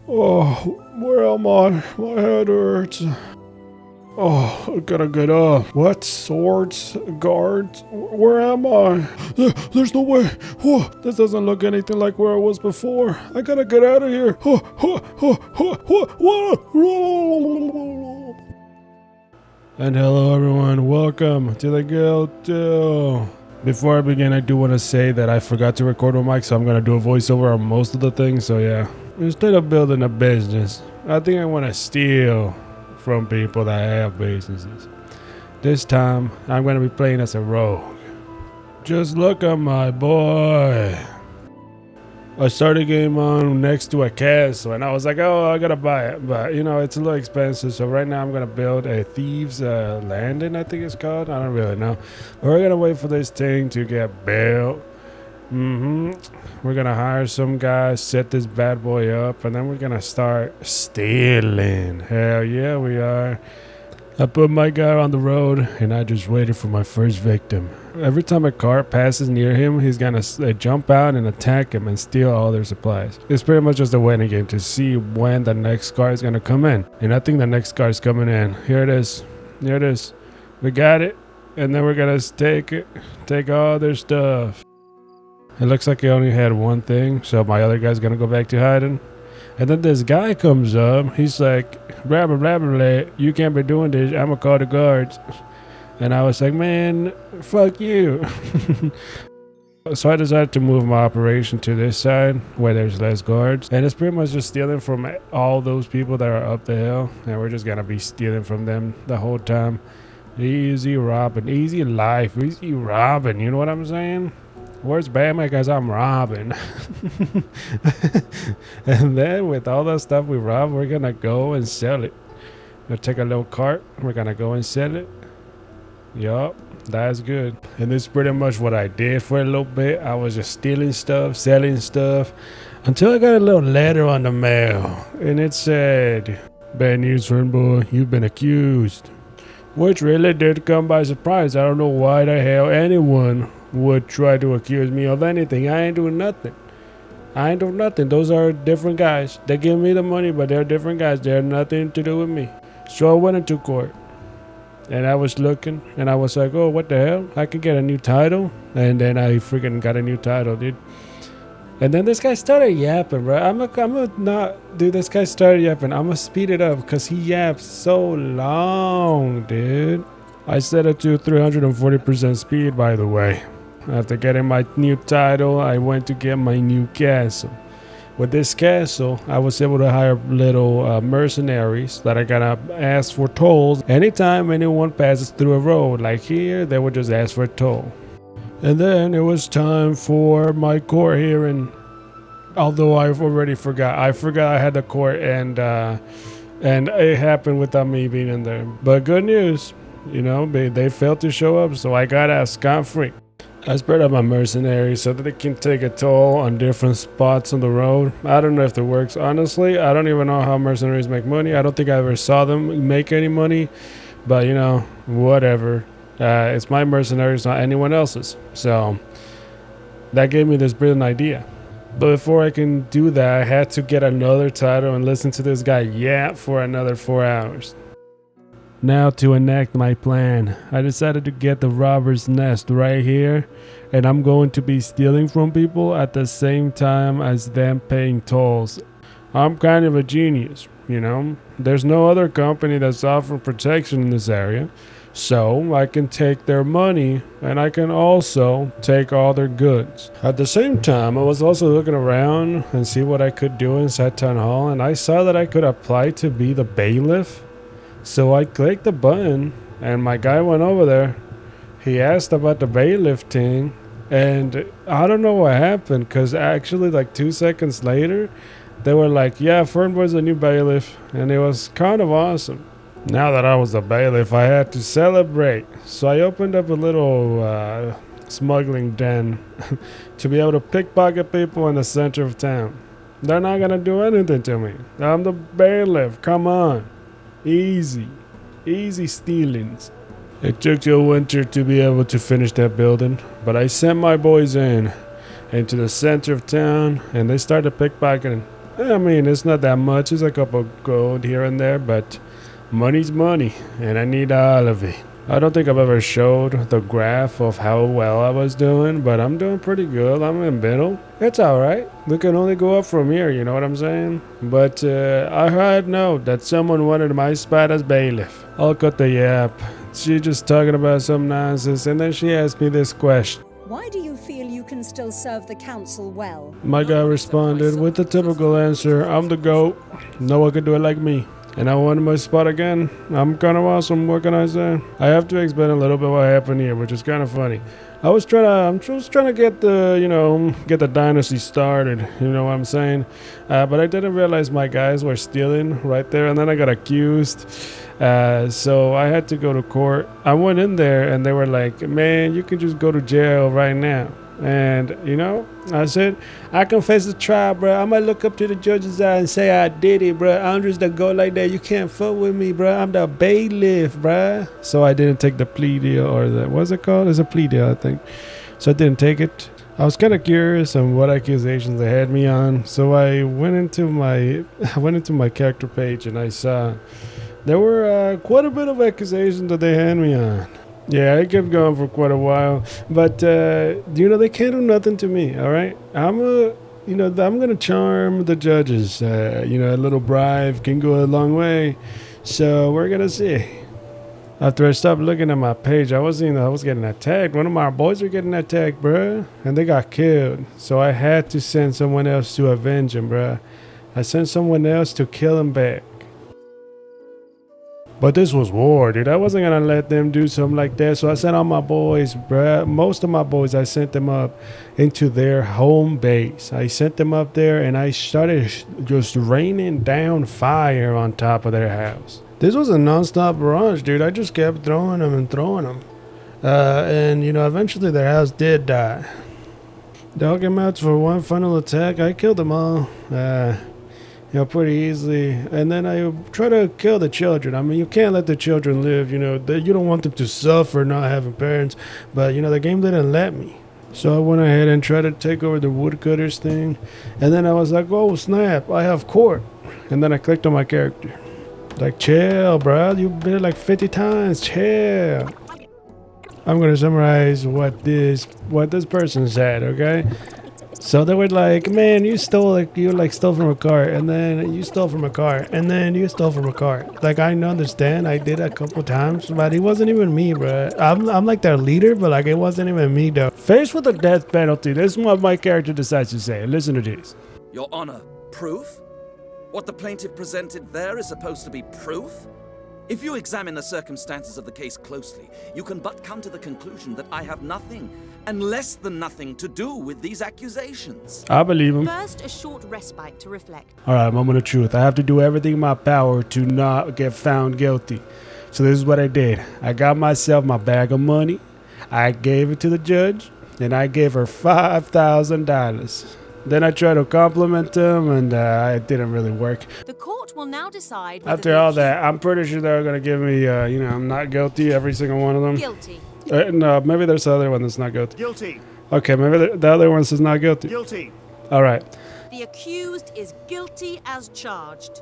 Oh, where am I? My head hurts. Oh, I gotta get up. What? Swords? Guards? Where am I? There's no way. Oh, this doesn't look anything like where I was before. I gotta get out of here. And hello everyone, welcome to the guild too. Before I begin, I do want to say that I forgot to record my mic, so I'm gonna do a voiceover on most of the things, so yeah. Instead of building a business, I think I want to steal from people that have businesses. This time, I'm going to be playing as a rogue. Just look at my boy. I started a game on next to a castle, and I was like, oh, I gotta buy it. But, you know, it's a little expensive, so right now I'm going to build a thieves landing, I think it's called. I don't really know. But we're going to wait for this thing to get built. We're gonna hire some guys, set this bad boy up, and then we're gonna start stealing. Hell yeah, we are. I put my guy on the road, and I just waited for my first victim. Every time a car passes near him, he's gonna jump out and attack him and steal all their supplies. It's pretty much just a waiting game to see when the next car is gonna come in. And I think the next car is coming in. Here it is. Here it is. We got it. And then we're gonna take all their stuff. It looks like he only had one thing, so my other guy's gonna go back to hiding. And then this guy comes up, he's like, blah, blah, blah, blah, blah, you can't be doing this, I'm gonna call the guards. And I was like, man, fuck you. So I decided to move my operation to this side, where there's less guards. And it's pretty much just stealing from all those people that are up the hill. And we're just gonna be stealing from them the whole time. Easy robbing, easy life, easy robbing, you know what I'm saying? Where's Batman? Because I'm robbing. And then with all that stuff we rob, we're gonna go and sell it. We'll take a little cart, we're gonna go and sell it. Yup, that's good. And this is pretty much what I did for a little bit. I was just stealing stuff, selling stuff, until I got a little letter on the mail. And it said, bad news, Fern boy, you've been accused. Which really did come by surprise. I don't know why the hell anyone would try to accuse me of anything. I ain't doing nothing. I ain't doing nothing. Those are different guys. They give me the money, but they're different guys. They have nothing to do with me. So I went into court. And I was looking, and I was like, oh, what the hell? I could get a new title. And then I freaking got a new title, dude. And then this guy started yapping, bro. I'm not, dude, this guy started yapping. I'm gonna speed it up because he yaps so long, dude. I set it to 340% speed, by the way. After getting my new title, I went to get my new castle. With this castle, I was able to hire little mercenaries that are gonna ask for tolls anytime anyone passes through a road. Like here, they would just ask for a toll. And then it was time for my court hearing. Although I've already forgot. I forgot I had the court, and it happened without me being in there. But good news, you know, they failed to show up, so I got out scot-free. I spread out my mercenaries so that they can take a toll on different spots on the road. I don't know if it works. Honestly, I don't even know how mercenaries make money. I don't think I ever saw them make any money. But, you know, whatever. It's my mercenaries, not anyone else's. So that gave me this brilliant idea. But before I can do that, I had to get another title and listen to this guy yap for another 4 hours. Now to enact my plan, I decided to get the robber's nest right here, and I'm going to be stealing from people at the same time as them paying tolls. I'm kind of a genius, you know. There's no other company that's offering protection in this area, so I can take their money and I can also take all their goods. At the same time, I was also looking around and see what I could do inside Town Hall, and I saw that I could apply to be the bailiff. So I clicked the button, and my guy went over there. He asked about the bailiff thing, and I don't know what happened, because actually like 2 seconds later, they were like, yeah, Fern was a new bailiff, and it was kind of awesome. Now that I was a bailiff, I had to celebrate. So I opened up a little smuggling den to be able to pickpocket people in the center of town. They're not going to do anything to me. I'm the bailiff, come on. Easy stealings. It took till winter to be able to finish that building, but I sent my boys into the center of town, and they started pickpocketing. I mean, it's not that much. It's a couple gold here and there, but money's money, and I need all of it. I don't think I've ever showed the graph of how well I was doing, but I'm doing pretty good. I'm in middle. It's all right. We can only go up from here, you know what I'm saying? But I heard note that someone wanted my spot as bailiff. I'll cut the yap. She just talking about some nonsense, and then she asked me this question. Why do you feel you can still serve the council well? My guy responded with the typical answer, I'm the GOAT. No one can do it like me. And I won my spot again. I'm kind of awesome. What can I say? I have to explain a little bit what happened here, which is kind of funny. I'm just trying to get get the dynasty started. You know what I'm saying? But I didn't realize my guys were stealing right there, and then I got accused. So I had to go to court. I went in there, and they were like, "Man, you can just go to jail right now." And, I said, I confess the trial, bro. I might look up to the judge's eye and say I did it, bro. I'm just a go like that. You can't fuck with me, bro. I'm the bailiff, bro. So I didn't take the plea deal, or what's it called? It's a plea deal, I think. So I didn't take it. I was kind of curious on what accusations they had me on. So I went into my character page, and I saw there were quite a bit of accusations that they had me on. Yeah, I kept going for quite a while, but they can't do nothing to me. All right, I'm gonna charm the judges. A little bribe can go a long way, so we're gonna see. After I stopped looking at my page, I was getting attacked. One of my boys were getting attacked, bruh, and they got killed. So I had to send someone else to avenge him, bruh. I sent someone else to kill him back. But this was war, dude. I wasn't gonna let them do something like that. So I sent all my boys, bruh. Most of my boys, I sent them up into their home base. I sent them up there, and I started just raining down fire on top of their house. This was a non-stop barrage, dude. I just kept throwing them and throwing them. Eventually their house did die. Dog came out for one final attack. I killed them all. Pretty easily. And then I try to kill the children. I mean, you can't let the children live, you don't want them to suffer not having parents. But, the game didn't let me. So I went ahead and tried to take over the woodcutters thing. And then I was like, oh, snap, I have court. And then I clicked on my character. Like, chill, bro. You've been like 50 times. Chill. I'm going to summarize what this person said, okay? So they were like, man, you stole from a car, and then you stole from a car, and then you stole from a car. Like, I understand, I did a couple times, but it wasn't even me, bro. I'm like their leader, but like it wasn't even me, though. Faced with the death penalty, this is what my character decides to say. Listen to this. Your Honor, proof? What the plaintiff presented there is supposed to be proof? If you examine the circumstances of the case closely, you can but come to the conclusion that I have nothing, and less than nothing, to do with these accusations. I believe him. First, a short respite to reflect. Alright, moment of truth. I have to do everything in my power to not get found guilty. So this is what I did. I got myself my bag of money. I gave it to the judge, and I gave her $5,000. Then I tried to compliment them, and it didn't really work. The court will now decide. After all that, I'm pretty sure they're gonna give me, I'm not guilty, every single one of them. Guilty. No, maybe there's the other one that's not guilty. Guilty. Okay, maybe the other one says not guilty. Guilty. All right. The accused is guilty as charged.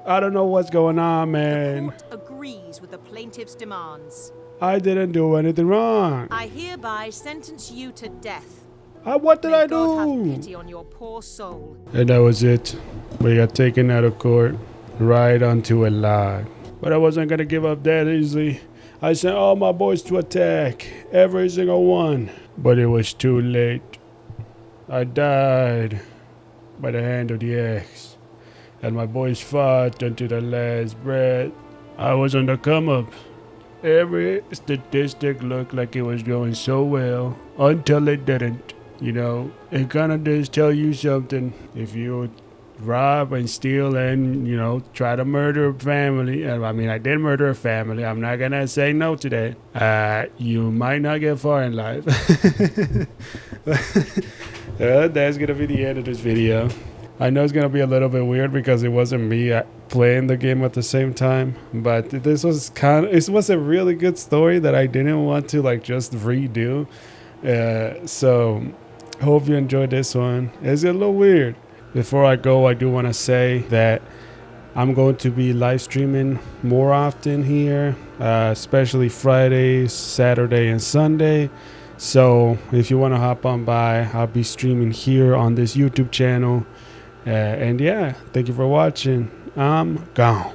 I don't know what's going on, The man. court agrees with the plaintiff's demands. I didn't do anything wrong. I hereby sentence you to death. What did May I God have do? pity on your poor soul. And that was it. We got taken out of court, right onto a log. But I wasn't gonna give up that easily. I sent all my boys to attack, every single one. But it was too late. I died by the hand of the axe, and my boys fought until the last breath. I was on the come up. Every statistic looked like it was going so well until it didn't. It kind of does tell you something. If you rob and steal and, try to murder a family. I mean, I did murder a family. I'm not going to say no to that. You might not get far in life. That's going to be the end of this video. I know it's going to be a little bit weird because it wasn't me playing the game at the same time. But it was a really good story that I didn't want to just redo. So hope you enjoyed this one. It's a little weird. Before I go, I do want to say that I'm going to be live streaming more often here, especially Fridays, Saturday, and Sunday. So if you want to hop on by, I'll be streaming here on this YouTube channel. And yeah, thank you for watching. I'm gone.